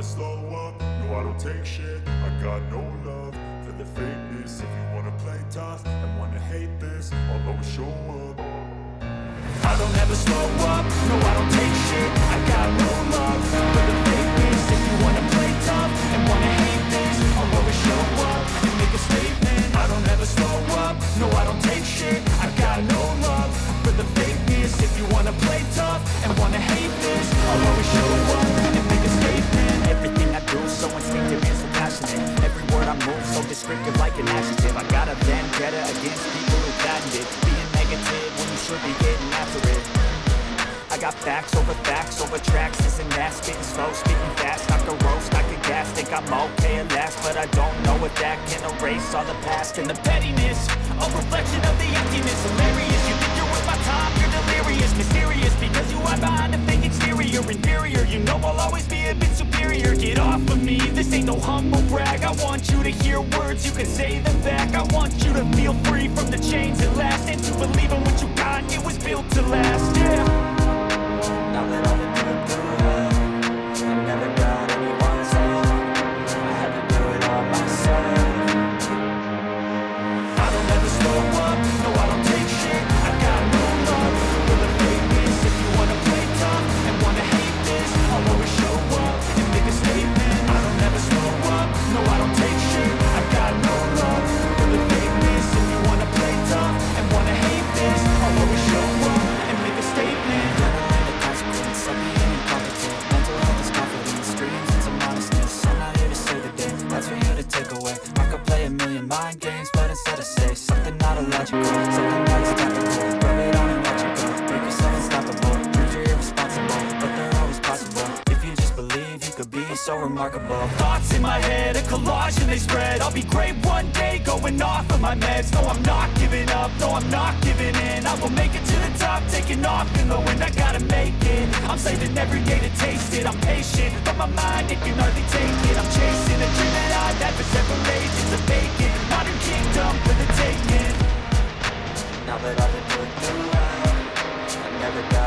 slow up, no I don't take shit. I got no love for the fakeness. If you wanna play tough and wanna hate this, I'll always show up. I don't ever slow up, no I don't take shit. I got no love for the fakeness. If you wanna play tough and wanna hate this, I'll always show up and make a statement. I don't ever slow up, no I don't take shit. I got no love for the fakeness. If you wanna play tough and wanna hate this, I'll always show up and make a statement. Everything I do so instinctive and so passionate. Every word I move so descriptive like an adjective. I got a vendetta against people who patented being negative when you should be getting after it. I got facts over tracks, this and that, spitting slow, speaking fast, I can roast, I can gas, think I'm okay at last, but I don't know if that can erase all the past and the pettiness, a reflection of the emptiness, hilarious, you think you're worth my time, you're delirious, mysterious, because you hide behind a fake exterior, inferior, you know I'll always be a bit superior, get off of me, this ain't no humble brag, I want you to hear words, you can say them back, I want you to feel free from the chains that last, and to believe in what you got, it was built to last, yeah. Now that I've been through hell, I've never got anyone's help. I had to do it all myself. I don't ever slow up, no I don't take shit. I got no love for the fakeness. If you wanna play tough and wanna hate this, I'll always show up and make a statement. I don't ever slow up, no I don't take shit. I got no love for the fakeness. If you wanna play tough and wanna hate this, I'll always show up and make a statement. I'll be incompetent. Mental health is confidence, dreams and some honestness. I'm not here to save the day, that's for you to take away. I could play a million mind games, but instead I say something not illogical, something that is topical. Rub it on and watch it go, make yourself unstoppable. Prove you're irresponsible, but they're always possible. If you just believe, you could be so remarkable. Thoughts in my head, a collage and they spread. I'll be great one day, going off of my meds. No, I'm not giving up, no, I'm not giving in. I will make it to the top, taking off in the wind. I gotta make it, I'm saving every day to taste it. I'm patient, but my mind, it can hardly take it. I'm chasing a dream that I've had for several ages. A vacant, modern kingdom for the taking. Now that I've been through hell, I've never got